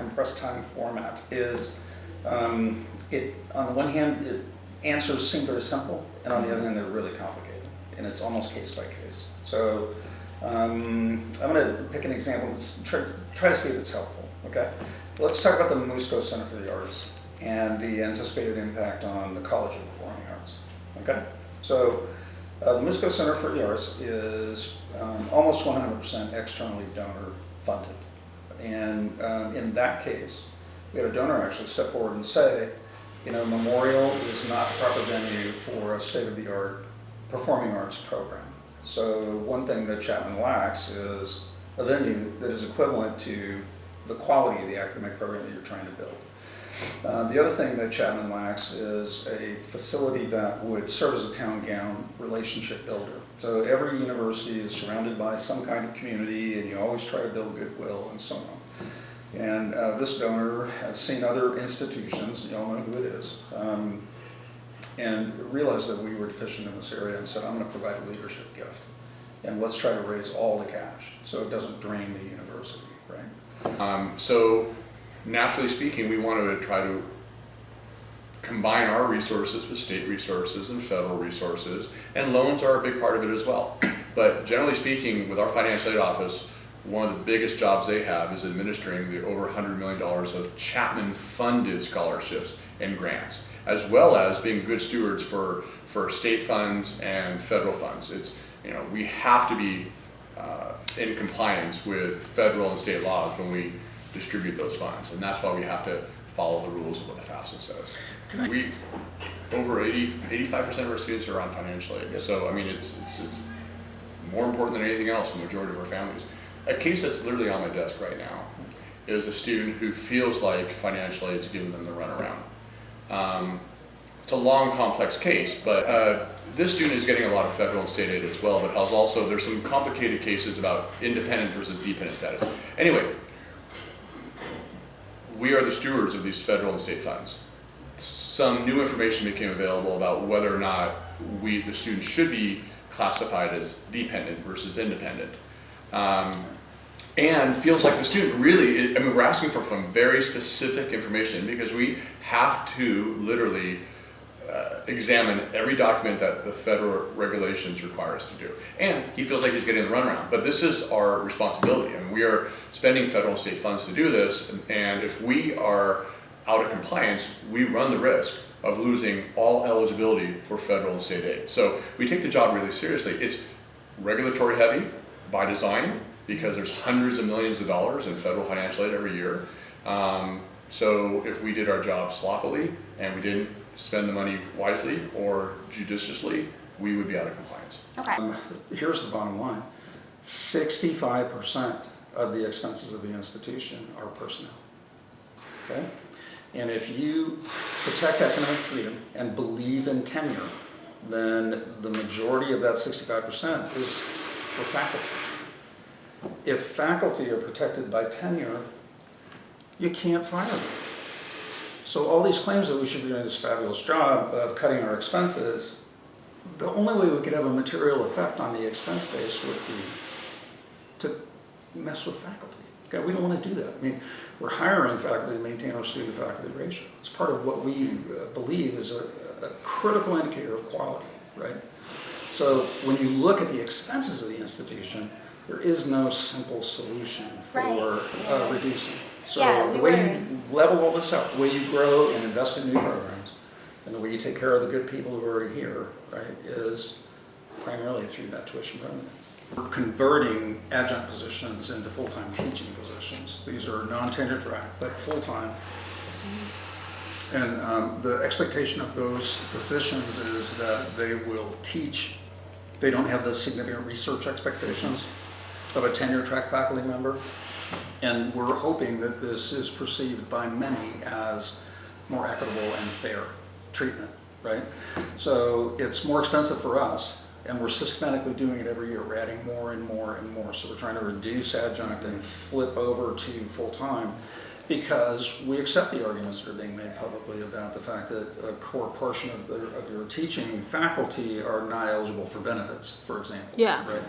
compressed time format is, it on the one hand, answers seem very simple, and on the other hand, they're really complicated, and it's almost case by case. So I'm going to pick an example. Let's try to see if it's helpful. Okay, let's talk about the Musco Center for the Arts and the anticipated impact on the College of Performing Arts. Okay, so the Musco Center for the Arts is almost 100% externally donor funded, and in that case, we had a donor actually step forward and say, you know, Memorial is not the proper venue for a state-of-the-art performing arts program. So one thing that Chapman lacks is a venue that is equivalent to the quality of the academic program that you're trying to build. The other thing that Chapman lacks is a facility that would serve as a town gown relationship builder. So every university is surrounded by some kind of community, and you always try to build goodwill and so on. And this donor has seen other institutions, you all know who it is, and realized that we were deficient in this area and said, I'm going to provide a leadership gift. And let's try to raise all the cash so it doesn't drain the university, right? So naturally speaking, we want to try to combine our resources with state resources and federal resources, and loans are a big part of it as well. But generally speaking, with our financial aid office, one of the biggest jobs they have is administering the over $100 million of Chapman-funded scholarships and grants, as well as being good stewards for state funds and federal funds. It's, you know, we have to be in compliance with federal and state laws when we distribute those funds, and that's why we have to follow the rules of what the FAFSA says. We, over 85% of our students are on financial aid, so I mean it's more important than anything else in the majority of our families. A case that's literally on my desk right now is a student who feels like financial aid is giving them the runaround. It's a long, complex case, but this student is getting a lot of federal and state aid as well, but there's some complicated cases about independent versus dependent status. Anyway, we are the stewards of these federal and state funds. Some new information became available about whether or not the student should be classified as dependent versus independent. And feels like the student really, I mean, we're asking for some very specific information because we have to literally examine every document that the federal regulations require us to do. And he feels like he's getting the runaround, but this is our responsibility. I mean, we are spending federal and state funds to do this, and if we are out of compliance, we run the risk of losing all eligibility for federal and state aid. So we take the job really seriously. It's regulatory heavy by design, because there's hundreds of millions of dollars in federal financial aid every year. So if we did our job sloppily and we didn't spend the money wisely or judiciously, we would be out of compliance. Okay. Here's the bottom line. 65% of the expenses of the institution are personnel. Okay? And if you protect academic freedom and believe in tenure, then the majority of that 65% is for faculty. If faculty are protected by tenure, you can't fire them. So all these claims that we should be doing this fabulous job of cutting our expenses, the only way we could have a material effect on the expense base would be to mess with faculty. Okay, we don't want to do that. I mean, we're hiring faculty to maintain our student-faculty ratio. It's part of what we believe is a critical indicator of quality, right? So when you look at the expenses of the institution, there is no simple solution for reducing. So the way you level all this out, the way you grow and invest in new programs, and the way you take care of the good people who are already here, right, is primarily through that tuition revenue. We're converting adjunct positions into full-time teaching positions. These are non-tenure track, but full-time. And the expectation of those positions is that they will teach. They don't have the significant research expectations of a tenure track faculty member. And we're hoping that this is perceived by many as more equitable and fair treatment, right? So it's more expensive for us, and we're systematically doing it every year. We're adding more and more and more. So we're trying to reduce adjunct and flip over to full-time, because we accept the arguments that are being made publicly about the fact that a core portion of your teaching faculty are not eligible for benefits, for example. Yeah. Right?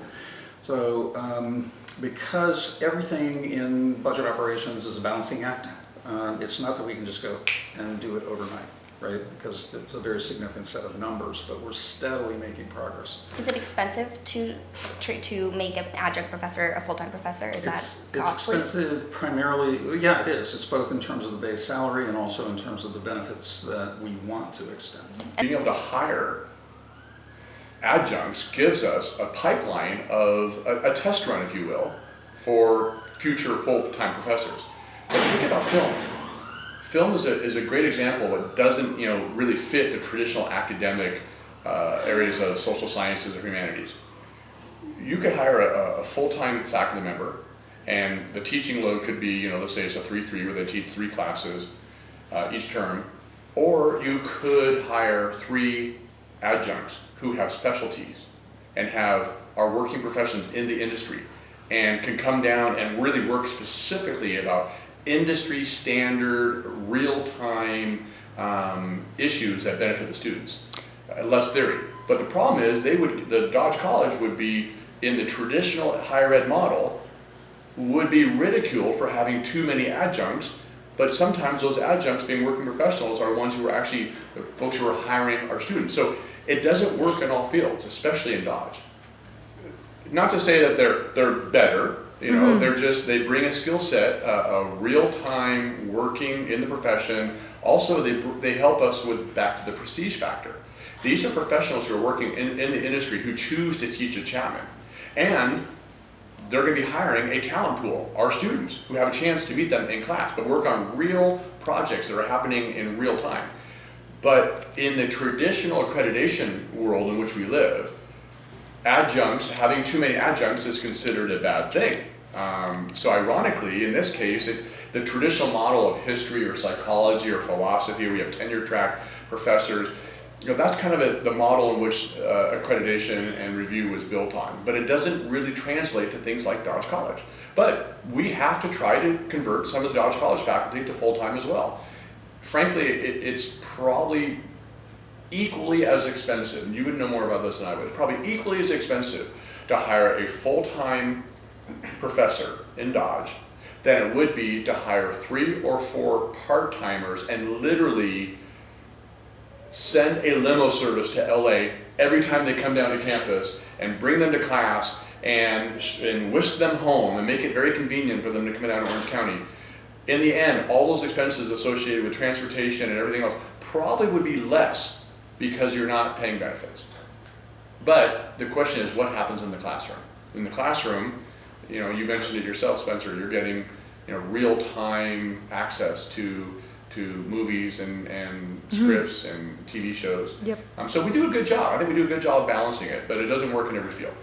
So because everything in budget operations is a balancing act, It's not that we can just go and do it overnight, right? Because it's a very significant set of numbers, but we're steadily making progress. Is it expensive to make an adjunct professor a full-time professor? Is that It's costly? expensive primarily, yeah, it is. It's both in terms of the base salary and also in terms of the benefits that we want to extend. Being able to hire adjuncts gives us a pipeline of a test run, if you will, for future full-time professors. But think about film. Film is a great example, but doesn't really fit the traditional academic areas of social sciences or humanities. You could hire a full-time faculty member, and the teaching load could be, let's say it's a 3-3 where they teach 3 classes each term, or you could hire 3 adjuncts who have specialties and are working professions in the industry and can come down and really work specifically about industry standard, real-time issues that benefit the students. Less theory. But the problem is the Dodge College would be, in the traditional higher ed model, would be ridiculed for having too many adjuncts, but sometimes those adjuncts, being working professionals, are ones who are actually the folks who are hiring our students. So it doesn't work in all fields, especially in Dodge. Not to say that they're better, they bring a skill set, a real-time working in the profession. Also, they help us back to the prestige factor. These are professionals who are working in the industry who choose to teach at Chapman. And they're going to be hiring a talent pool, our students, who have a chance to meet them in class, but work on real projects that are happening in real time. But in the traditional accreditation world in which we live, having too many adjuncts is considered a bad thing. So ironically, in this case, the traditional model of history or psychology or philosophy, we have tenure track professors, that's kind of the model in which accreditation and review was built on. But it doesn't really translate to things like Dodge College. But we have to try to convert some of the Dodge College faculty to full-time as well. Frankly, it's probably equally as expensive, and you would know more about this than I would, it's probably equally as expensive to hire a full-time professor in Dodge than it would be to hire 3 or 4 part-timers and literally send a limo service to LA every time they come down to campus and bring them to class and whisk them home and make it very convenient for them to come down to Orange County. In the end, all those expenses associated with transportation and everything else probably would be less because you're not paying benefits. But the question is, what happens in the classroom? In the classroom, you mentioned it yourself, Spencer, you're getting real-time access to movies and scripts and TV shows. Yep. So we do a good job. I think we do a good job balancing it, but it doesn't work in every field.